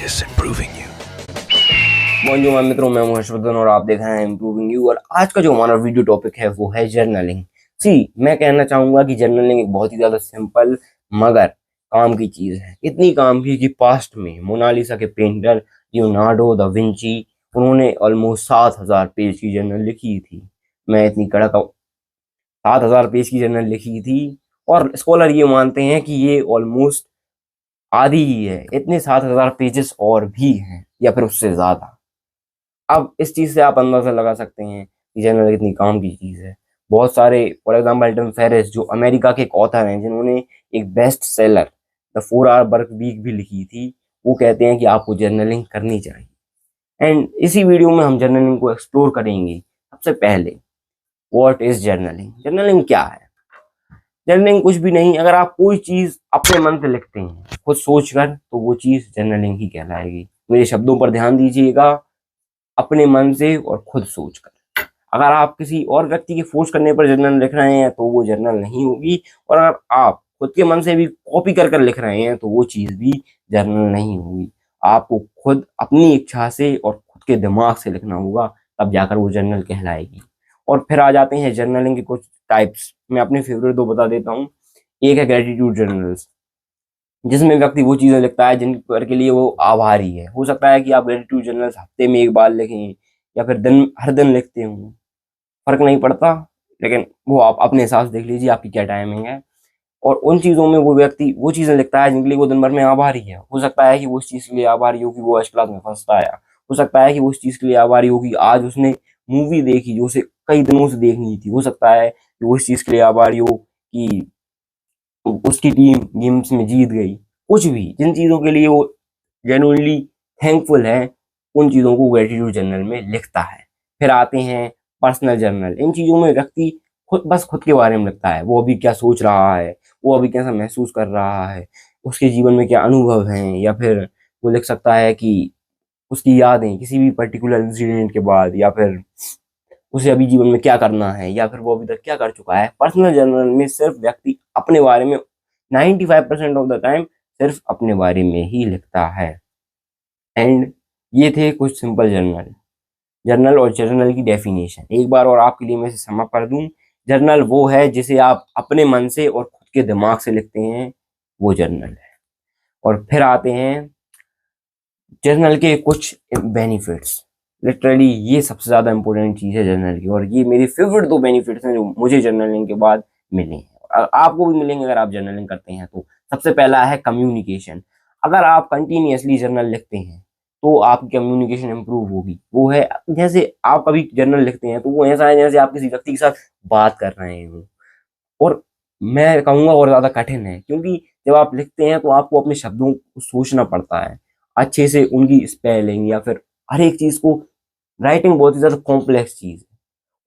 is improving you. मौजूद मित्रों, मैं हूं हर्षवर्धन और आप देख रहे हैं इम्प्रूविंग यू। और आज का जो हमारा वीडियो टॉपिक है वो है जर्नलिंग। मैं कहना चाहूंगा कि जर्नलिंग एक बहुत ही ज्यादा सिंपल मगर काम की चीज है। इतनी काम की कि पास्ट में मोनालिसा के पेंटर लियोनार्डो दा विंची उन्होंने ऑलमोस्ट 7,000 पेज की जर्नल लिखी थी। मैं इतनी कड़क 7,000 पेज की जर्नल लिखी थी और स्कॉलर ये मानते हैं कि ये ऑलमोस्ट आधी ही है। इतने 7,000 पेजेस और भी हैं या फिर उससे ज्यादा। अब इस चीज से आप अंदाजा लगा सकते हैं कि जर्नल कितनी काम की चीज है। बहुत सारे, फॉर एग्जांपल टिम फेरिस जो अमेरिका के एक ऑथर हैं जिन्होंने एक best seller the 4 hour work week भी लिखी थी, वो कहते हैं कि आपको जर्नलिंग करनी चाहिए। एंड इसी वीडियो में हम जर्नलिंग को एक्सप्लोर करेंगे। सबसे पहले, व्हाट इज जर्नलिंग? जर्नलिंग क्या है? जर्नलिंग कुछ भी नहीं। अगर आप कोई चीज अपने मन से लिखते हैं खुद सोचकर, तो वो चीज जर्नलिंग ही कहलाएगी। मेरे शब्दों पर ध्यान दीजिएगा, अपने मन से और खुद सोचकर। अगर आप किसी और व्यक्ति के फोर्स करने पर जर्नल लिख रहे हैं तो वो जर्नल नहीं होगी, और अगर आप खुद के मन से भी कॉपी कर लिख रहे हैं तो वो चीज भी जर्नल नहीं होगी। आपको खुद अपनी इच्छा से और खुद के दिमाग से लिखना होगा, तब जाकर वो जर्नल कहलाएगी। और फिर आ जाते हैं जर्नलिंग के कुछ टाइप्स। मैं अपने फेवरेट 2 बता देता हूँ। एक है ग्रेटिट्यूड जर्नल्स, जिसमें व्यक्ति वो चीजें लिखता है जिन पर के लिए वो आभारी है। हो सकता है कि आप ग्रेटिट्यूड जर्नल्स हफ्ते में 1 बार लिखें या फिर हर दिन लिखते हो, फर्क नहीं पड़ता। लेकिन वो आप अपने हिसाब से देख लीजिए आपकी क्या टाइमिंग है। और उन चीजों में वो व्यक्ति वो चीजें लिखता है जिनके लिए वो दिन भर में आभारी है। हो सकता है कि वो उस चीज के लिए आभारी हो कि वो आज क्लास में फर्स्ट आया। हो सकता है कि वो उस चीज के लिए आभारी हो कि आज उसने मूवी देखी जो उसे कई दिनों से देखनी थी। हो सकता है कि वो इस चीज के लिए आभारी हो कि उसकी टीम गेम्स में जीत गई। कुछ भी, जिन चीजों के लिए वो जेन्युइनली थैंकफुल है, उन चीजों को ग्रेटिट्यूड जर्नल में लिखता है। फिर आते हैं पर्सनल जर्नल। इन चीजों में व्यक्ति खुद के बारे में लिखता है। वो अभी क्या सोच रहा है, वो अभी कैसा महसूस कर रहा है, उसके जीवन में क्या अनुभव हैं, या फिर वो लिख सकता है कि उसकी यादें किसी भी पर्टिकुलर इंसिडेंट के बाद, या फिर उसे अभी जीवन में क्या करना है, या फिर वो अभी तक क्या कर चुका है। पर्सनल जर्नल में सिर्फ व्यक्ति अपने बारे में 95% ऑफ द टाइम सिर्फ अपने बारे में ही लिखता है। एंड ये थे कुछ सिंपल जर्नल और जर्नल की डेफिनेशन। एक बार और आपके लिए मैं इसे सम अप कर दूं। जर्नल वो है जिसे आप अपने मन से और खुद के दिमाग से लिखते हैं, वो जर्नल है। और फिर आते हैं जर्नल के कुछ बेनिफिट्स। लिटरली ये सबसे ज्यादा इंपॉर्टेंट चीज है जर्नल की, और ये मेरी फेवरेट 2 बेनिफिट्स हैं जो मुझे जर्नलिंग के बाद मिले हैं और आपको भी मिलेंगे अगर आप जर्नलिंग करते हैं तो। सबसे पहला है कम्युनिकेशन। अगर आप कंटिन्यूअसली जर्नल लिखते हैं तो आपकी कम्युनिकेशन इंप्रूव होगी। वो है जैसे आप कभी जर्नल लिखते हैं तो वो ऐसा है जैसे आप किसी व्यक्ति के साथ बात कर रहे हो। और मैं कहूँगा और ज्यादा कठिन है, क्योंकि जब आप लिखते हैं तो आपको अपने शब्दों को सोचना पड़ता है अच्छे से, उनकी स्पेलिंग या फिर हर एक चीज को। राइटिंग बहुत ही ज्यादा कॉम्प्लेक्स चीज है,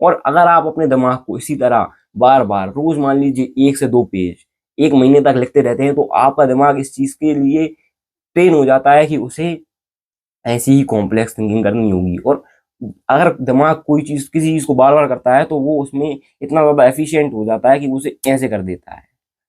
और अगर आप अपने दिमाग को इसी तरह बार बार रोज मान लीजिए 1 से 2 पेज 1 महीने तक लिखते रहते हैं, तो आपका दिमाग इस चीज के लिए ट्रेन हो जाता है कि उसे ऐसी ही कॉम्प्लेक्स थिंकिंग करनी होगी। और अगर दिमाग कोई चीज किसी चीज को बार बार करता है तो वो उसमें इतना ज्यादा एफिशिएंट हो जाता है कि वो उसे कैसे कर देता है।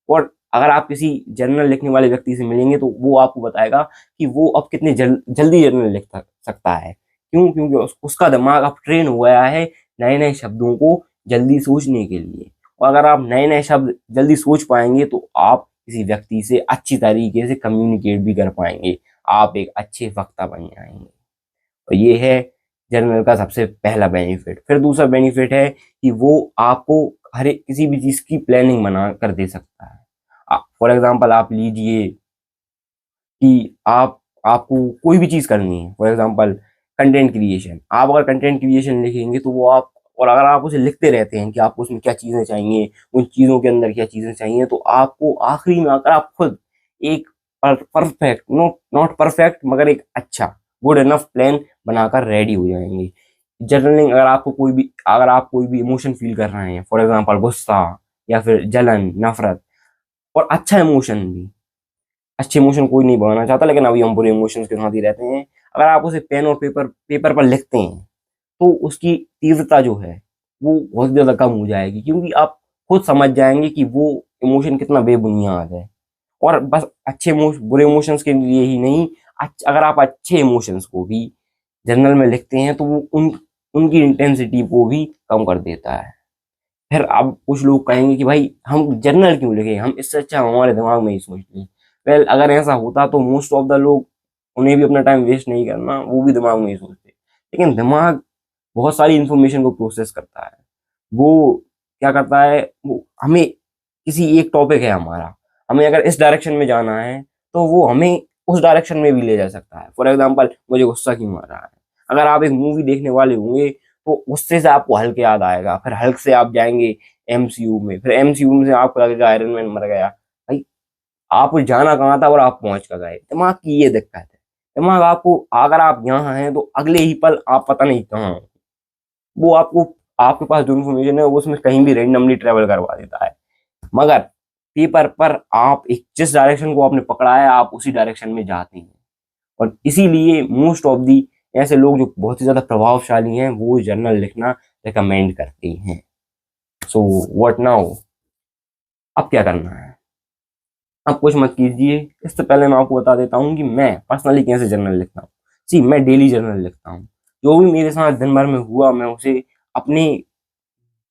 और अगर आप किसी जर्नल लिखने वाले व्यक्ति से मिलेंगे तो वो आपको बताएगा कि वो अब कितने जल्दी जर्नल लिख सकता है। क्यों? क्योंकि उसका दिमाग अब ट्रेन हो गया है नए नए शब्दों को जल्दी सोचने के लिए। और अगर आप नए नए शब्द जल्दी सोच पाएंगे तो आप किसी व्यक्ति से अच्छी तरीके से कम्युनिकेट भी कर पाएंगे। आप एक अच्छे वक्ता बन जाएंगे। और ये है जर्नल का सबसे पहला बेनिफिट। फिर दूसरा बेनिफिट है कि वो आपको हर एक किसी भी चीज की प्लानिंग बना कर दे सकता है। फॉर एग्जाम्पल आप लीजिए कि आपको कोई भी चीज करनी है, फॉर एग्जाम्पल कंटेंट क्रिएशन। आप अगर कंटेंट क्रिएशन लिखेंगे तो वो आप, और अगर आप उसे लिखते रहते हैं कि आपको उसमें क्या चीजें चाहिए, उन चीजों के अंदर क्या चीजें चाहिए, तो आपको आखिरी में आकर आप खुद एक परफेक्ट, नॉट परफेक्ट मगर एक अच्छा गुड इनफ प्लान बनाकर रेडी हो जाएंगे। जर्नलिंग, अगर आप कोई भी इमोशन फील कर रहे हैं, फॉर एग्जाम्पल गुस्सा या फिर जलन, नफरत, और अच्छा इमोशन भी। अच्छे इमोशन कोई नहीं बनाना चाहता, लेकिन अभी हम बुरे इमोशंस के साथ ही रहते हैं। अगर आप उसे पेन और पेपर पर लिखते हैं तो उसकी तीव्रता जो है वो बहुत ज्यादा कम हो जाएगी, क्योंकि आप खुद समझ जाएंगे कि वो इमोशन कितना बेबुनियाद है। और बस अच्छे बुरे इमोशंस के लिए ही नहीं, अगर आप अच्छे इमोशंस को भी जर्नल में लिखते हैं तो वो उनकी इंटेंसिटी को भी कम कर देता है। फिर अब कुछ लोग कहेंगे कि भाई हम जर्नल क्यों लिखें, हम इससे अच्छा हमारे दिमाग में ही सोच लें। वेल, अगर ऐसा होता तो मोस्ट ऑफ द लोग, उन्हें भी अपना टाइम वेस्ट नहीं करना, वो भी दिमाग में ही सोचते। लेकिन दिमाग बहुत सारी इंफॉर्मेशन को प्रोसेस करता है। वो क्या करता है, वो हमें किसी एक टॉपिक है हमारा, हमें अगर इस डायरेक्शन में जाना है तो वो हमें उस डायरेक्शन में भी ले जा सकता है। फॉर एग्जाम्पल, मुझे गुस्सा क्यों आ रहा है, अगर आप एक मूवी देखने वाले होंगे तो गुस्से से आपको हल्क याद आएगा, फिर हल्क से आप जाएंगे एमसीयू में, फिर एमसीयू में से आपको लगेगा आयरन मैन मर गया। भाई, आप जाना कहाँ था और आप पहुंच कर गए। दिमाग की ये दिक्कत है। दिमाग आपको, अगर आप यहाँ हैं तो अगले ही पल आप पता नहीं कहाँ हो। वो आपको, आपके पास जो इन्फॉर्मेशन है वो उसमें कहीं भी रेंडमली ट्रेवल करवा देता है। मगर पेपर पर आप एक जिस डायरेक्शन को आपने पकड़ा है, आप उसी डायरेक्शन में जाते हैं। और इसीलिए मोस्ट ऑफ दी ऐसे लोग जो बहुत ही ज्यादा प्रभावशाली हैं वो जर्नल लिखना रिकमेंड करते हैं। सो व्हाट नाउ, अब क्या करना है? अब कुछ मत कीजिए, इससे पहले मैं आपको बता देता हूँ कि मैं पर्सनली कैसे जर्नल लिखता हूँ। जी, मैं डेली जर्नल लिखता हूँ। जो भी मेरे साथ दिन भर में हुआ मैं उसे अपनी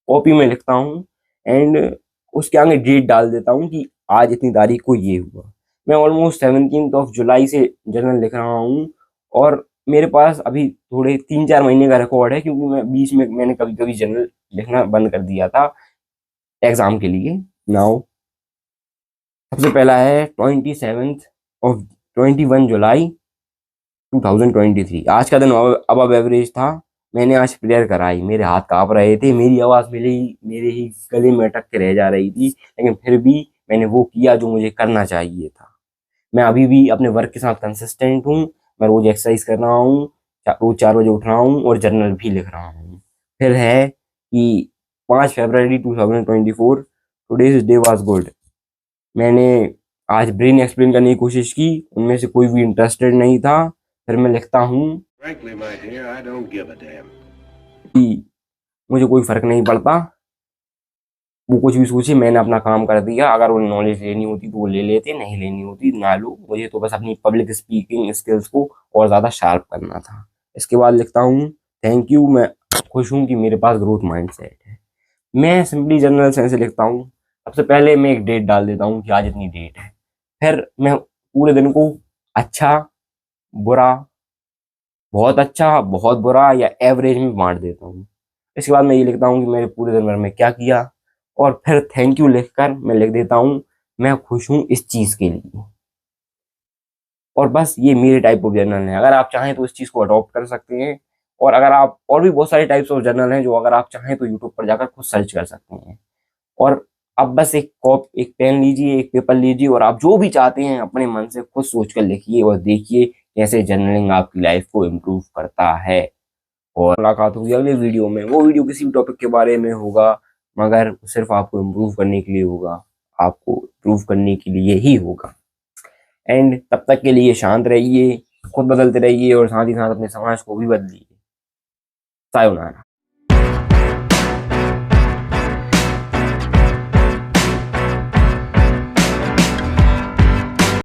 कॉपी में लिखता हूँ, एंड उसके आगे डेट डाल देता हूँ कि आज इतनी तारीख को ये हुआ। मैं ऑलमोस्ट 17th ऑफ जुलाई से जर्नल लिख रहा हूँ, और मेरे पास अभी थोड़े 3-4 महीने का रिकॉर्ड है, क्योंकि मैं बीच में मैंने कभी कभी जर्नल लिखना बंद कर दिया था एग्जाम के लिए। नाउ सबसे पहला है 21 जुलाई 2023। आज का दिन अब एवरेज था। मैंने आज प्रेयर कराई, मेरे हाथ कांप रहे थे, मेरी आवाज मेरे ही गले में अटक के रह जा रही थी, लेकिन फिर भी मैंने वो किया जो मुझे करना चाहिए था। मैं अभी भी अपने वर्क के साथ कंसिस्टेंट हूँ। मैं रोज एक्सरसाइज कर रहा हूँ, रोज 4 बजे उठ रहा हूँ और जर्नल भी लिख रहा हूँ। फिर है कि 5 फरवरी 2024, टुडेज डे वाज गुड। मैंने आज ब्रेन एक्सप्लेन करने की कोशिश की, उनमें से कोई भी इंटरेस्टेड नहीं था। फिर मैं लिखता हूँ Frankly, my dear, I don't give a damn. कि मुझे कोई फर्क नहीं पड़ता, वो कुछ भी सोचे, मैंने अपना काम कर दिया। अगर उन्हें नॉलेज लेनी होती तो वो ले लेते, नहीं लेनी होती ना लो। मुझे तो बस अपनी पब्लिक स्पीकिंग स्किल्स को और ज़्यादा शार्प करना था। इसके बाद लिखता हूँ थैंक यू, मैं खुश हूँ कि मेरे पास ग्रोथ माइंडसेट है। मैं सिंपली जनरल सेंस से लिखता हूँ। सबसे पहले मैं एक डेट डाल देता हूँ कि आज इतनी डेट है। फिर मैं पूरे दिन को अच्छा, बुरा, बहुत अच्छा, बहुत बुरा या एवरेज में बांट देता हूँ। इसके बाद मैं ये लिखता हूँ कि मेरे पूरे दिन भर में क्या किया, और फिर थैंक यू लिखकर मैं लिख देता हूँ मैं खुश हूँ इस चीज के लिए। और बस ये मेरे टाइप ऑफ जर्नल है। अगर आप चाहें तो इस चीज को अडॉप्ट कर सकते हैं। और अगर आप, और भी बहुत सारे टाइप्स ऑफ जर्नल हैं जो अगर आप चाहें तो यूट्यूब पर जाकर खुद सर्च कर सकते हैं। और अब बस एक पेन लीजिए, एक पेपर लीजिए, और आप जो भी चाहते हैं अपने मन से खुद सोच कर लिखिए, और देखिए कैसे जर्नलिंग आपकी लाइफ को इम्प्रूव करता है। और मुलाकात होगी अगले वीडियो में। वो वीडियो किसी भी टॉपिक के बारे में होगा, मगर सिर्फ आपको इम्प्रूव करने के लिए होगा, आपको इम्प्रूव करने के लिए ही होगा। एंड तब तक के लिए शांत रहिए, खुद बदलते रहिए, और साथ ही साथ अपने समाज को भी बदलिए। सायोनारा।